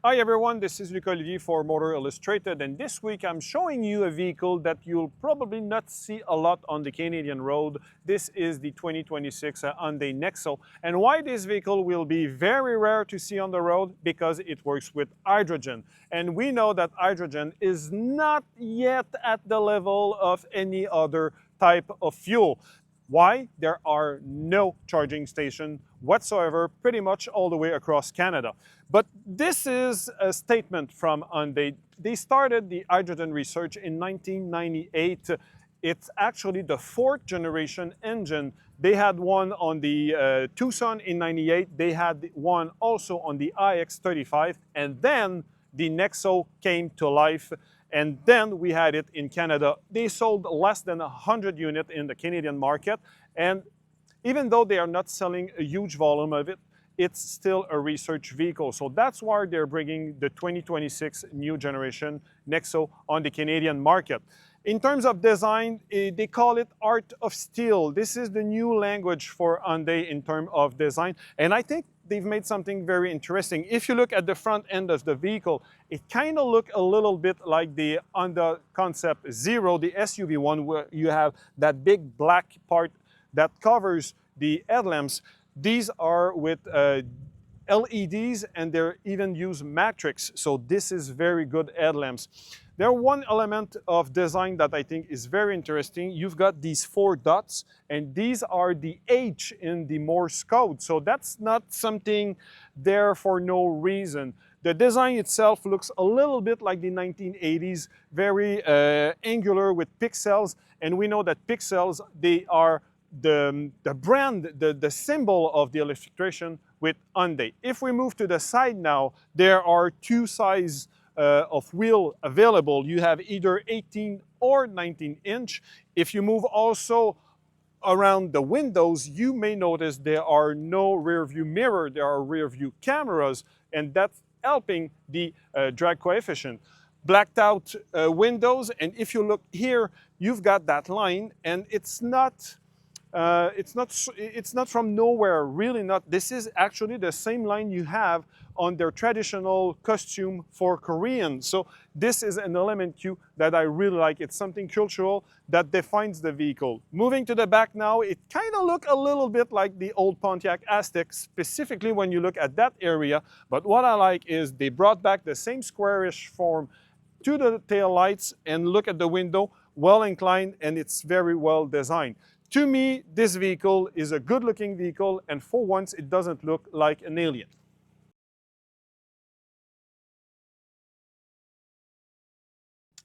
Hi everyone, this is Luc-Olivier for Motor Illustrated, and this week I'm showing you a vehicle that you'll probably not see a lot on the Canadian road. This is the 2026 Hyundai Nexo. And why this vehicle will be very rare to see on the road? Because it works with hydrogen. And we know that hydrogen is not yet at the level of any other type of fuel. Why? There are no charging stations whatsoever, pretty much all the way across Canada. But this is a statement from Hyundai. They started the hydrogen research in 1998. It's actually the fourth generation engine. They had one on the Tucson in 98. They had one also on the iX35. And then the Nexo came to life. And then we had it in Canada. They sold less than 100 units in the Canadian market. And even though they are not selling a huge volume of it, it's still a research vehicle. So that's why they're bringing the 2026 new generation Nexo on the Canadian market. In terms of design, they call it art of steel. This is the new language for Hyundai in terms of design. And I think they've made something very interesting. If you look at the front end of the vehicle, it kind of looks a little bit like the Honda Concept Zero, the SUV one, where you have that big black part that covers the headlamps. These are with LEDs, and they're even use matrix. So this is very good headlamps. There's one element of design that I think is very interesting. You've got these 4 dots, and these are the H in the Morse code. So that's not something there for no reason. The design itself looks a little bit like the 1980s, very angular with pixels. And we know that pixels, they are the brand, the symbol of the electrification with Hyundai. If we move to the side now, there are 2 sizes of wheel available. You have either 18 or 19 inch. If you move also around the windows, you may notice there are no rear view mirror, there are rear view cameras, and that's helping the drag coefficient. Blacked out windows, and if you look here, you've got that line, and it's not from nowhere, really not. This is actually the same line you have on their traditional costume for Korean. So this is an element cue that I really like. It's something cultural that defines the vehicle. Moving to the back now, it kind of looks a little bit like the old Pontiac Aztek, specifically when you look at that area. But what I like is they brought back the same squarish form to the tail lights, and look at the window, well inclined, and it's very well designed. To me, this vehicle is a good-looking vehicle, and for once, it doesn't look like an alien.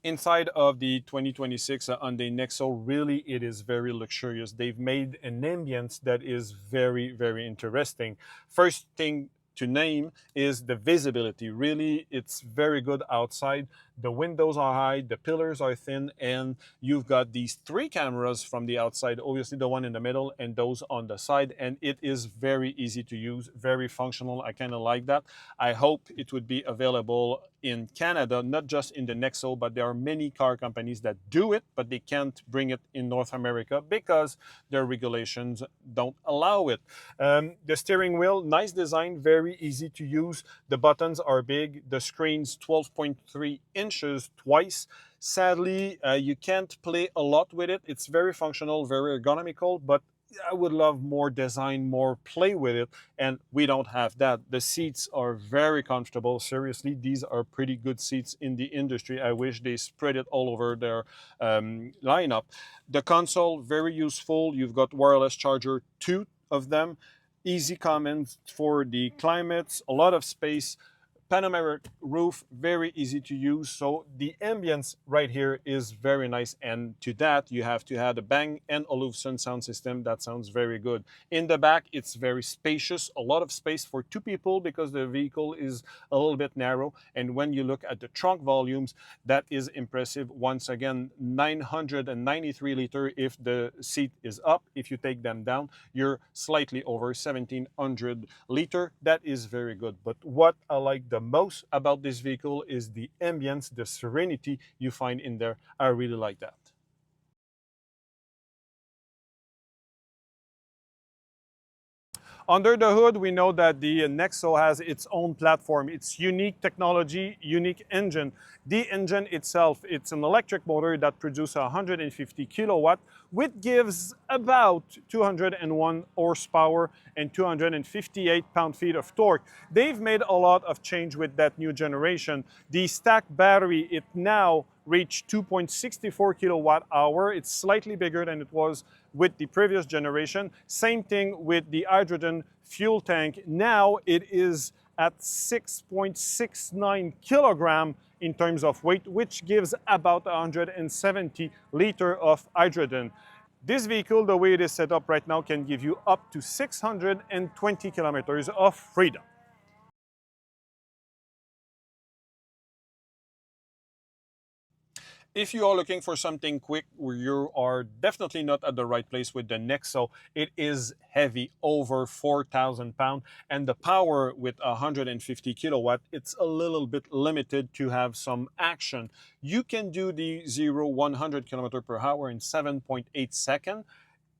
Inside of the 2026 Hyundai Nexo, really, it is very luxurious. They've made an ambience that is very, very interesting. First thing to name is the visibility. Really, it's very good outside. The windows are high, the pillars are thin, and you've got these 3 cameras from the outside, obviously the one in the middle and those on the side, and it is very easy to use, very functional. I kind of like that. I hope it would be available in Canada, not just in the Nexo, but there are many car companies that do it, but they can't bring it in North America because their regulations don't allow it. The steering wheel, nice design, very easy to use. The buttons are big, the screen's 12.3 inches twice. Sadly, you can't play a lot with it. It's very functional, very ergonomical, but I would love more design, more play with it, and we don't have that. The seats are very comfortable. Seriously, these are pretty good seats in the industry. I wish they spread it all over their lineup. The console, very useful. You've got wireless charger, 2 of them. Easy comments for the climates, a lot of space. Panoramic roof, very easy to use. So the ambience right here is very nice, and to that you have to have a Bang & Olufsen sound system. That sounds very good. In the back, it's very spacious, a lot of space for 2 people because the vehicle is a little bit narrow. And when you look at the trunk volumes, that is impressive. Once again, 993 liters if the seat is up. If you take them down, you're slightly over 1700 liters. That is very good. But what I like the most about this vehicle is the ambience, the serenity you find in there. I really like that. Under the hood, we know that the Nexo has its own platform, its unique technology, unique engine. The engine itself, it's an electric motor that produces 150 kilowatt, which gives about 201 horsepower and 258 pound-feet of torque. They've made a lot of change with that new generation. The stacked battery, it now reached 2.64 kilowatt hour. It's slightly bigger than it was with the previous generation. Same thing with the hydrogen fuel tank. Now it is at 6.69 kilogram in terms of weight, which gives about 170 liters of hydrogen. This vehicle, the way it is set up right now, can give you up to 620 kilometers of freedom. If you are looking for something quick, you are definitely not at the right place with the Nexo. It is heavy, over 4,000 pounds, and the power with 150 kilowatt, it's a little bit limited to have some action. You can do the 0-100 kilometer per hour in 7.8 seconds.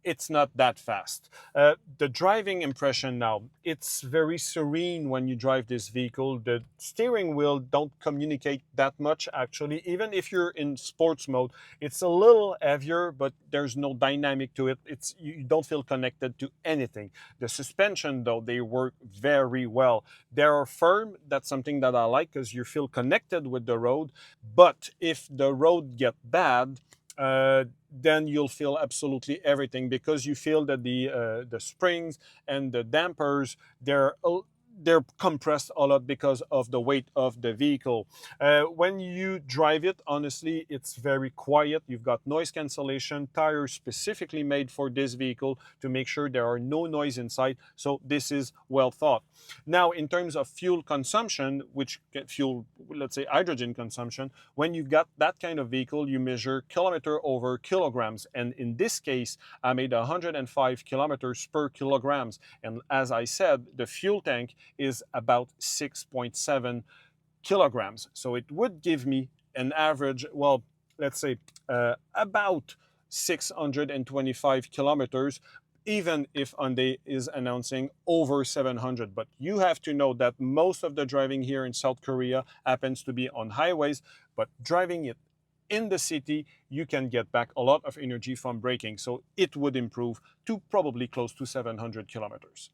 It's not that fast. The driving impression now, it's very serene when you drive this vehicle. The steering wheel don't communicate that much actually. Even if you're in sports mode, it's a little heavier, but there's no dynamic to it. You don't feel connected to anything. The suspension though, they work very well. They are firm, that's something that I like because you feel connected with the road. But if the road get bad, then you'll feel absolutely everything because you feel that the springs and the dampers, they're compressed a lot because of the weight of the vehicle. When you drive it, honestly, it's very quiet. You've got noise cancellation, tires specifically made for this vehicle to make sure there are no noise inside. So this is well thought. Now, in terms of fuel consumption, let's say hydrogen consumption, when you've got that kind of vehicle, you measure kilometer over kilograms. And in this case, I made 105 kilometers per kilograms. And as I said, the fuel tank is about 6.7 kilograms. So it would give me an average, well, let's say about 625 kilometers, even if Hyundai is announcing over 700. But you have to know that most of the driving here in South Korea happens to be on highways, but driving it in the city, you can get back a lot of energy from braking. So it would improve to probably close to 700 kilometers.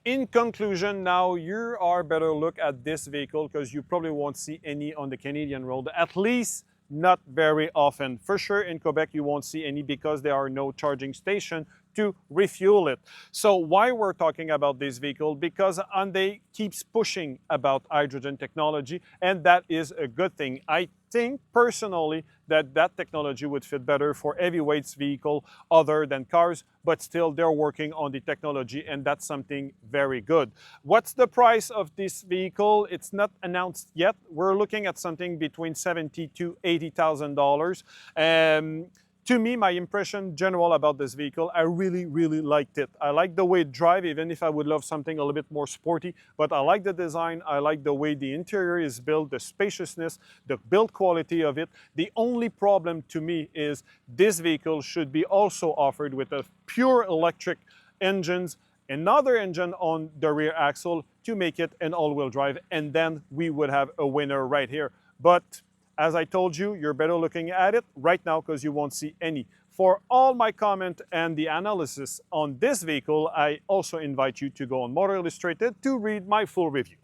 In conclusion, now you are better look at this vehicle because you probably won't see any on the Canadian road, at least not very often. For sure in Quebec you won't see any because there are no charging station to refuel it. So why we're talking about this vehicle? Because Hyundai keeps pushing about hydrogen technology, and that is a good thing. I think personally that technology would fit better for heavyweights vehicle other than cars, but still they're working on the technology, and that's something very good. What's the price of this vehicle? It's not announced yet. We're looking at something between $70,000 to $80,000. To me, my impression general about this vehicle, I really, really liked it. I like the way it drives, even if I would love something a little bit more sporty, but I like the design, I like the way the interior is built, the spaciousness, the build quality of it. The only problem to me is this vehicle should be also offered with a pure electric engines, another engine on the rear axle to make it an all-wheel drive, and then we would have a winner right here. But as I told you, you're better looking at it right now because you won't see any. For all my comment and the analysis on this vehicle, I also invite you to go on Motor Illustrated to read my full review.